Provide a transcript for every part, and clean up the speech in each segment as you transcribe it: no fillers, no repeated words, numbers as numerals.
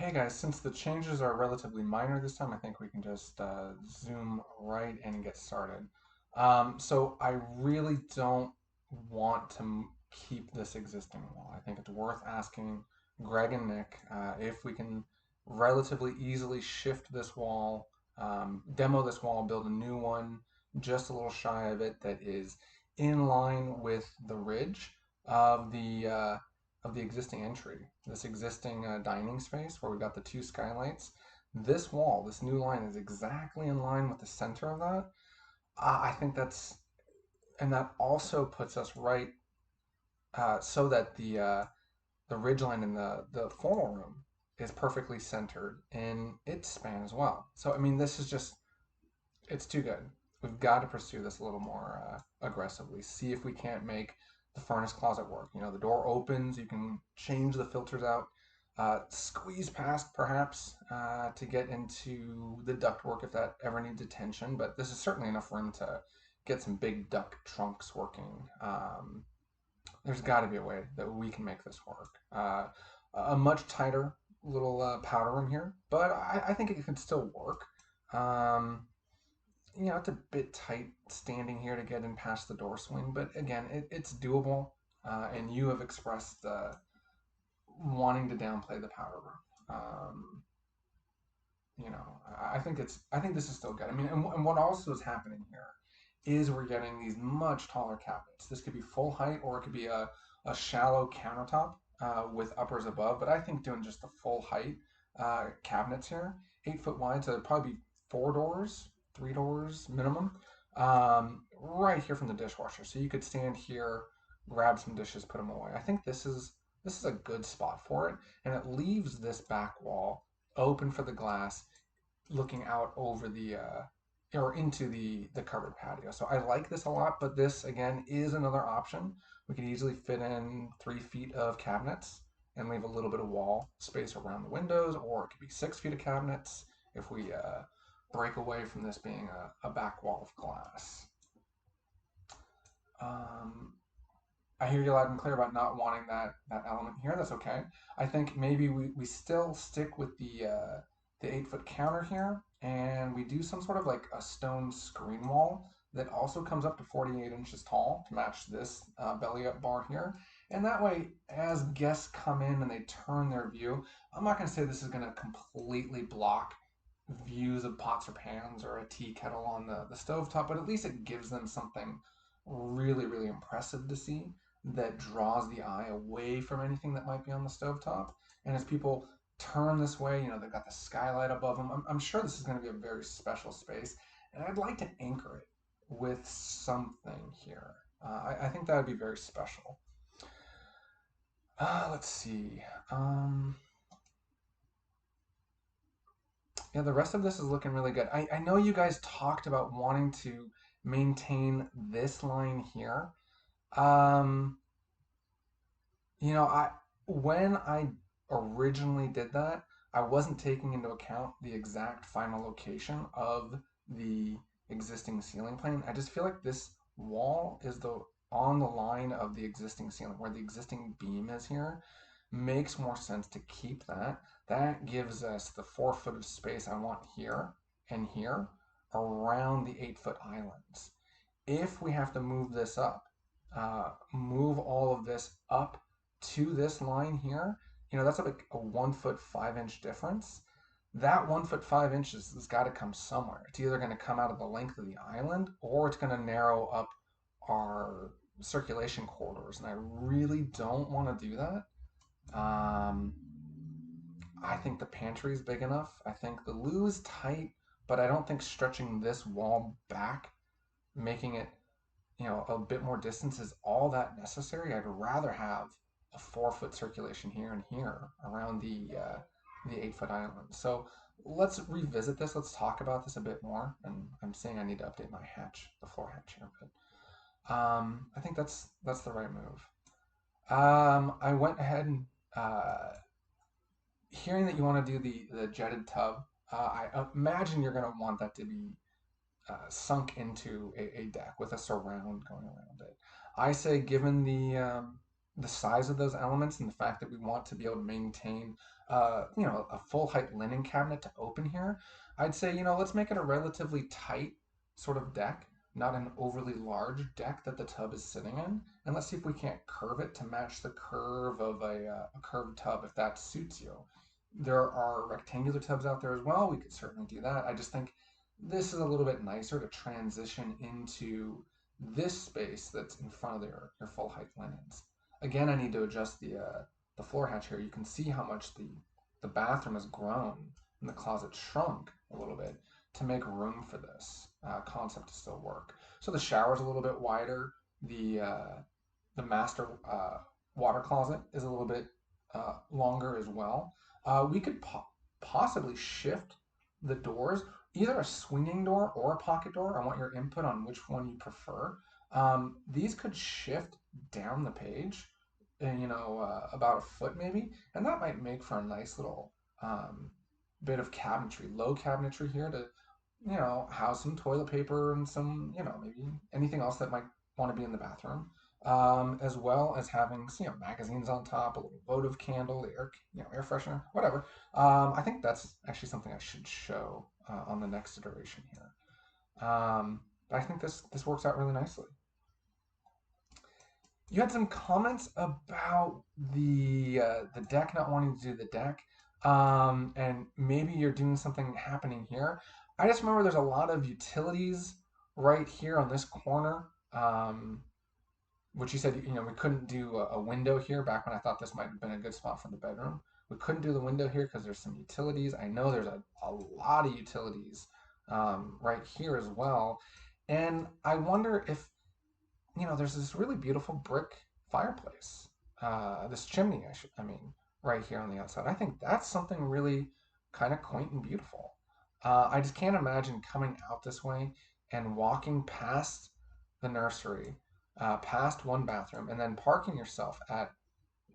Hey guys, since the changes are relatively minor this time, I think we can just zoom right in and get started. So I really don't want to keep this existing wall. I think it's worth asking Greg and Nick if we can relatively easily shift this wall, demo this wall, build a new one just a little shy of it that is in line with the ridge of the existing entry, this existing dining space where we've got the two skylights. This wall, this new line, is exactly in line with the center of that. I think that's, and that also puts us right so that the ridge line in the formal room is perfectly centered in its span as well. So I mean, this is just it's too good. We've got to pursue this a little more aggressively. See if we can't make the furnace closet work. You know, the door opens, you can change the filters out, squeeze past perhaps to get into the ductwork if that ever needs attention. But this is certainly enough room to get some big duct trunks working. There's got to be a way that we can make this work. A much tighter little powder room here, but I think it could still work. Um, it's a bit tight standing here to get in past the door swing, but again, it's doable. And you have expressed wanting to downplay the powder room. I think this is still good. I mean, and what also is happening here is we're getting these much taller cabinets. This could be full height or it could be a shallow countertop with uppers above. But I think doing just the full height cabinets here, 8 foot wide, so it'd probably be 4 doors, 3 doors minimum, right here from the dishwasher. So you could stand here, grab some dishes, put them away. I think this is a good spot for it, and it leaves this back wall open for the glass, looking out over the or into the covered patio. So I like this a lot, but this again is another option. We could easily fit in 3 feet of cabinets and leave a little bit of wall space around the windows, or it could be 6 feet of cabinets if we break away from this being a back wall of glass. Um, I hear you loud and clear about not wanting that element here. That's okay. I think maybe we still stick with the 8 foot counter here, and we do some sort of like a stone screen wall that also comes up to 48 inches tall to match this belly up bar here. And that way, as guests come in and they turn their view, I'm not going to say this is going to completely block views of pots or pans or a tea kettle on the stovetop, but at least it gives them something really, really impressive to see that draws the eye away from anything that might be on the stovetop. And as people turn this way, they've got the skylight above them. I'm sure this is going to be a very special space. And I'd like to anchor it with something here. I think that would be very special. Let's see. Yeah, the rest of this is looking really good. I know you guys talked about wanting to maintain this line here. Um, I when I originally did that, I wasn't taking into account the exact final location of the existing ceiling plane. I just feel like this wall is the on the line of the existing ceiling where the existing beam is here. Makes more sense to keep that. That gives us the 4 foot of space I want here and here around the 8 foot islands. If we have to move this up, move all of this up to this line here, that's like a 1 foot 5 inch difference. That 1 foot 5 inches has got to come somewhere. It's either going to come out of the length of the island or it's going to narrow up our circulation corridors. And I really don't want to do that. Um, I think the pantry is big enough. I think the loo is tight, but I don't think stretching this wall back, making it a bit more distance is all that necessary. I'd rather have a 4 foot circulation here and here around the 8 foot island. So let's revisit this. Let's talk about this a bit more. And I'm saying I need to update my hatch, the floor hatch here, but I think that's the right move. I went ahead and hearing that you want to do the jetted tub. I imagine you're going to want that to be sunk into a deck with a surround going around it. I say, given the size of those elements and the fact that we want to be able to maintain, a full height linen cabinet to open here, I'd say, let's make it a relatively tight sort of deck, not an overly large deck that the tub is sitting in. And let's see if we can't curve it to match the curve of a curved tub if that suits you. There are rectangular tubs out there as well. We could certainly do that. I just think this is a little bit nicer to transition into this space that's in front of your full height linens. Again, I need to adjust the floor hatch here. You can see how much the bathroom has grown and the closet shrunk a little bit to make room for this concept to still work. So the shower's a little bit wider. The master water closet is a little bit longer as well. We could possibly shift the doors, either a swinging door or a pocket door. I want your input on which one you prefer. These could shift down the page, and about a foot maybe, and that might make for a nice little bit of cabinetry, low cabinetry here to house some toilet paper and some, maybe anything else that might want to be in the bathroom, as well as having, magazines on top, a little votive candle, the air freshener, whatever. I think that's actually something I should show on the next iteration here. But I think this works out really nicely. You had some comments about the deck not wanting to do the deck, and maybe you're doing something happening here. I just remember there's a lot of utilities right here on this corner, which you said we couldn't do a window here back when I thought this might have been a good spot for the bedroom. We couldn't do the window here because there's some utilities. I know there's a lot of utilities right here as well, and I wonder if there's this really beautiful brick fireplace, this chimney, I mean, right here on the outside. I think that's something really kind of quaint and beautiful. I just can't imagine coming out this way and walking past the nursery, past one bathroom, and then parking yourself at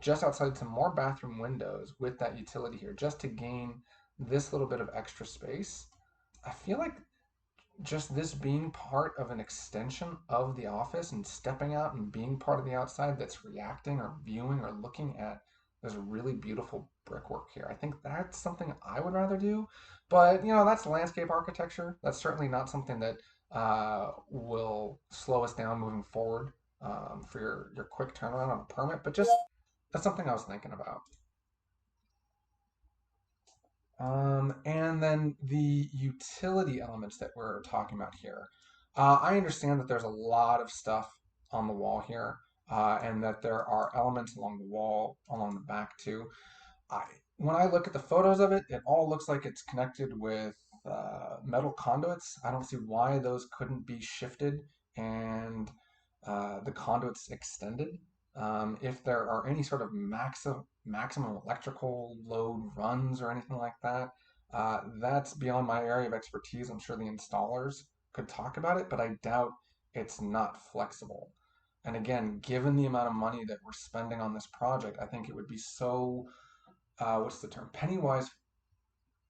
just outside some more bathroom windows with that utility here, just to gain this little bit of extra space. I feel like just this being part of an extension of the office and stepping out and being part of the outside that's reacting or viewing or looking at this really beautiful brickwork here. I think that's something I would rather do. But, that's landscape architecture. That's certainly not something that will slow us down moving forward for your quick turnaround on a permit. But just that's something I was thinking about. And then the utility elements that we're talking about here. I understand that there's a lot of stuff on the wall here, and that there are elements along the wall, along the back too. I, when I look at the photos of it, it all looks like it's connected with metal conduits. I don't see why those couldn't be shifted and the conduits extended. If there are any sort of maximum electrical load runs or anything like that, that's beyond my area of expertise. I'm sure the installers could talk about it, but I doubt it's not flexible. And again, given the amount of money that we're spending on this project, I think it would be so, what's the term, penny wise,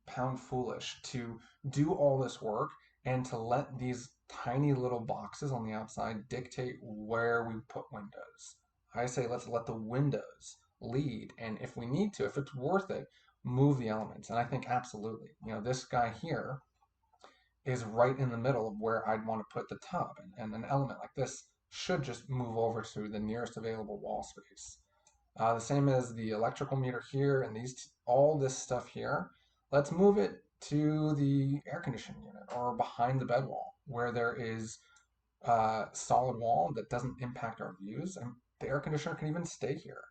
pound foolish to do all this work and to let these tiny little boxes on the outside dictate where we put windows. I say let's let the windows lead, and if we need to, if it's worth it, move the elements. And I think absolutely, this guy here is right in the middle of where I'd want to put the tub, and an element like this should just move over to the nearest available wall space. The same as the electrical meter here and all this stuff here. Let's move it to the air conditioning unit or behind the bed wall where there is a solid wall that doesn't impact our views. And the air conditioner can even stay here.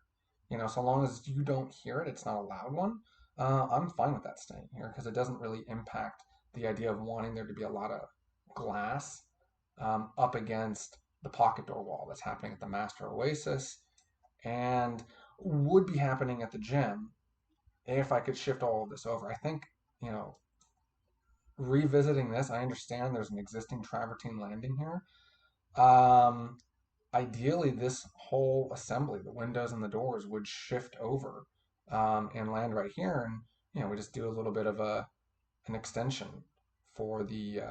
So long as you don't hear it, it's not a loud one. I'm fine with that staying here because it doesn't really impact the idea of wanting there to be a lot of glass up against the pocket door wall that's happening at the master oasis and would be happening at the gym if I could shift all of this over. I think, revisiting this, I understand there's an existing travertine landing here. Um, Ideally, this whole assembly, the windows and the doors, would shift over and land right here, and we just do a little bit of an extension for the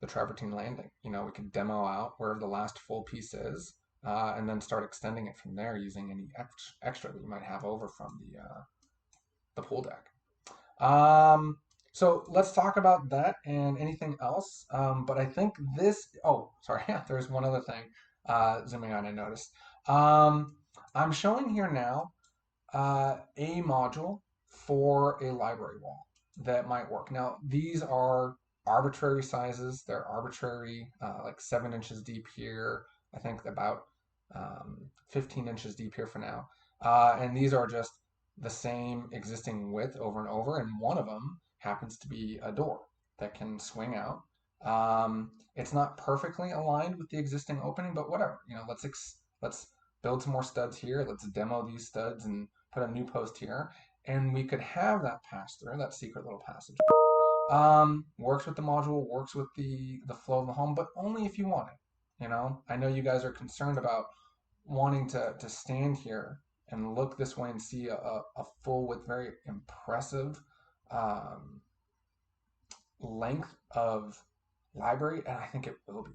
travertine landing. We could demo out where the last full piece is, and then start extending it from there using any extra that you might have over from the pool deck. Um, so let's talk about that and anything else. But I think this, oh, sorry, yeah, there's one other thing, zooming on, I noticed. Um, I'm showing here now a module for a library wall that might work. Now, these are arbitrary sizes. They're arbitrary, like 7 inches deep here. I think about 15 inches deep here for now. And these are just the same existing width over and over. And one of them happens to be a door that can swing out. It's not perfectly aligned with the existing opening, but whatever. Let's build some more studs here. Let's demo these studs and put a new post here, and we could have that pass through, that secret little passage. Works with the module, works with the flow of the home, but only if you want it. I know you guys are concerned about wanting to stand here and look this way and see a full with very impressive um, length of library, and I think it will be.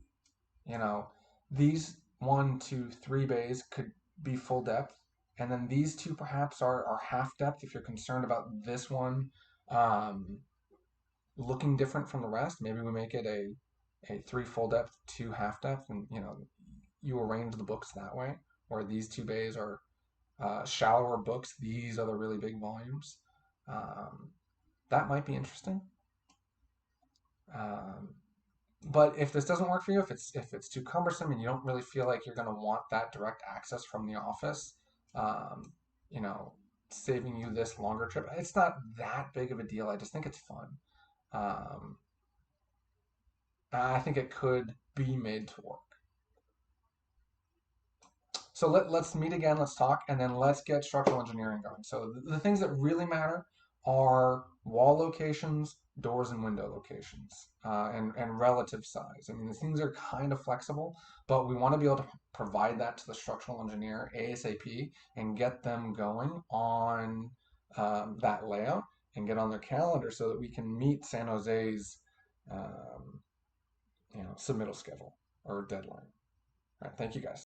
You know, these 1, 2, 3 bays could be full depth, and then these two perhaps are half depth if you're concerned about this one um, looking different from the rest. Maybe we make it a 3 full depth, 2 half depth, and you arrange the books that way. Or these 2 bays are shallower books. These are the really big volumes. Um, that might be interesting. Um, But if this doesn't work for you, if it's too cumbersome and you don't really feel like you're going to want that direct access from the office, um, you know, saving you this longer trip, it's not that big of a deal. I just think it's fun. Um, I think it could be made to work. So let's meet again, let's talk, and then let's get structural engineering going. So the things that really matter are wall locations, doors and window locations, and relative size. I mean, the things are kind of flexible, but we want to be able to provide that to the structural engineer ASAP and get them going on that layout and get on their calendar so that we can meet San Jose's submittal schedule or deadline. All right, thank you guys.